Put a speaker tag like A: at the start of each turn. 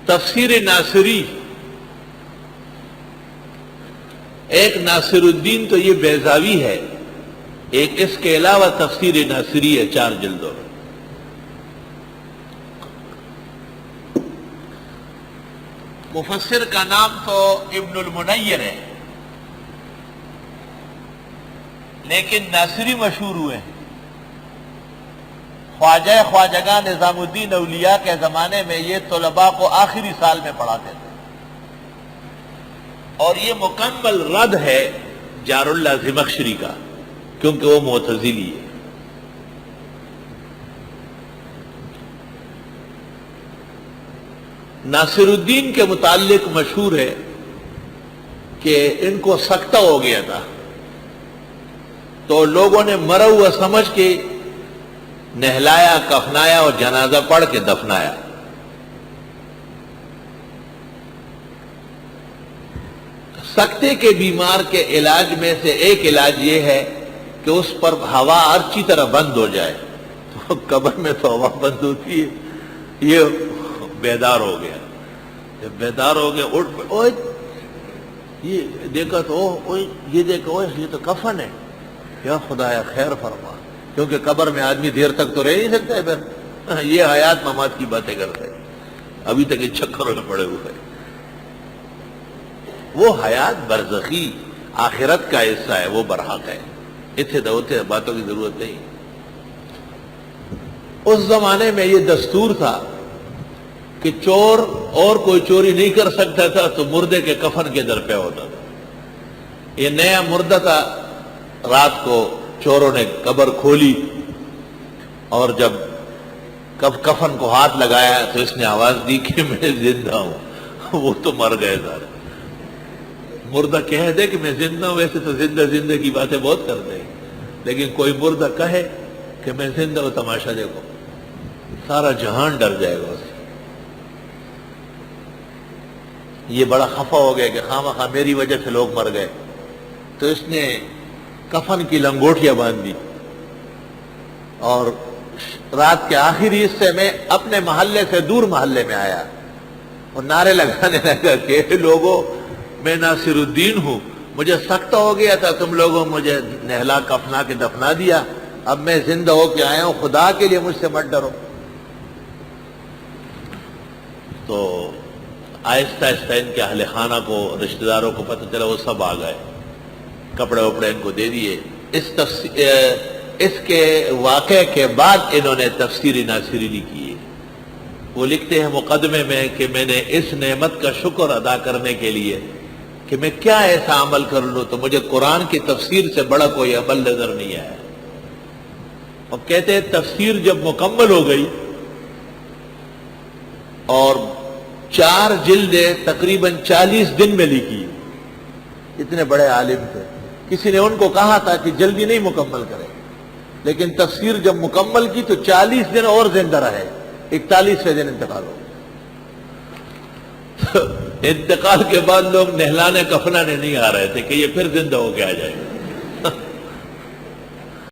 A: تفسیر ناصری، ایک ناصر الدین تو یہ بیضاوی ہے، ایک اس کے علاوہ تفسیر ناصری ہے 4 جلدوں میں۔ مفسر کا نام تو ابن المنیر ہے، لیکن ناصری مشہور ہوئے ہیں۔ خواجہ خواجگاں نظام الدین اولیاء کے زمانے میں یہ طلباء کو آخری سال میں پڑھاتے تھے، اور یہ مکمل رد ہے جار اللہ زمخشری کا، کیونکہ وہ معتزلی ہے۔ ناصر الدین کے متعلق مشہور ہے کہ ان کو سکتہ ہو گیا تھا، تو لوگوں نے مرا ہوا سمجھ کے نہلایا، کفنایا اور جنازہ پڑھ کے دفنایا۔ سکتے کے بیمار کے علاج میں سے ایک علاج یہ ہے کہ اس پر ہوا اچھی طرح بند ہو جائے، تو قبر میں تو ہوا بند ہوتی ہے۔ یہ بیدار ہو گیا، جب بیدار ہو گیا اٹھ، اوئے یہ دیکھا تو اوئے یہ دیکھا، اوئے یہ تو کفن ہے، یا خدایا خیر فرما، کیونکہ قبر میں آدمی دیر تک تو رہ نہیں سکتا ہے، پھر یہ حیات ممات کی باتیں کرتے ہیں، ابھی تک ان چکروں میں پڑے ہوئے ہیں۔ وہ حیات برزخی آخرت کا حصہ ہے، وہ برحق ہے، اتنے دوتے باتوں کی ضرورت نہیں۔ اس زمانے میں یہ دستور تھا کہ چور اور کوئی چوری نہیں کر سکتا تھا، تو مردے کے کفن کے در پہ ہوتا تھا۔ یہ نیا مردہ تھا، رات کو چوروں نے قبر کھولی، اور جب کفن کو ہاتھ لگایا تو اس نے آواز دی کہ میں زندہ ہوں۔ وہ تو مر گئے سارے۔ مردہ کہہ دے کہ میں زندہ ہوں، ویسے تو زندہ کی باتیں بہت کرتے ہیں، لیکن کوئی مردہ کہے کہ میں زندہ ہوں، تماشا دیکھو، سارا جہان ڈر جائے گا اسے۔ یہ بڑا خفا ہو گیا کہ خواہ مخواہ میری وجہ سے لوگ مر گئے، تو اس نے کفن کی لنگوٹیاں باندھ دی، اور رات کے آخری حصے میں اپنے محلے سے دور محلے میں آیا اور نعرے لگانے لگا کہ لوگوں، میں ناصر الدین ہوں، مجھے سکتہ ہو گیا تھا، تم لوگوں مجھے نہلا کفنا کے دفنا دیا، اب میں زندہ ہو کے آیا ہوں، خدا کے لیے مجھ سے مت ڈرو۔ تو آہستہ آہستہ ان کے اہل خانہ کو، رشتہ داروں کو پتہ چلا، وہ سب آ گئے، کپڑے وپڑے ان کو دے دیے۔ اس کے واقعے کے بعد انہوں نے تفسیر ناصری لکھی ہے۔ وہ لکھتے ہیں مقدمے میں کہ میں نے اس نعمت کا شکر ادا کرنے کے لیے کہ میں کیا ایسا عمل کر لوں، تو مجھے قرآن کی تفسیر سے بڑا کوئی عمل نظر نہیں آیا۔ اور کہتے ہیں تفسیر جب مکمل ہو گئی اور 4 جلدیں تقریباً 40 دن میں لکھی، اتنے بڑے عالم تھے، کسی نے ان کو کہا تھا کہ جلدی نہیں مکمل کرے، لیکن تفسیر جب مکمل کی تو 40 دن اور زندہ رہے، 41ویں دن انتقال ہو۔ انتقال کے بعد لوگ نہلانے کفنانے نہیں آ رہے تھے کہ یہ پھر زندہ ہو کے آ جائے۔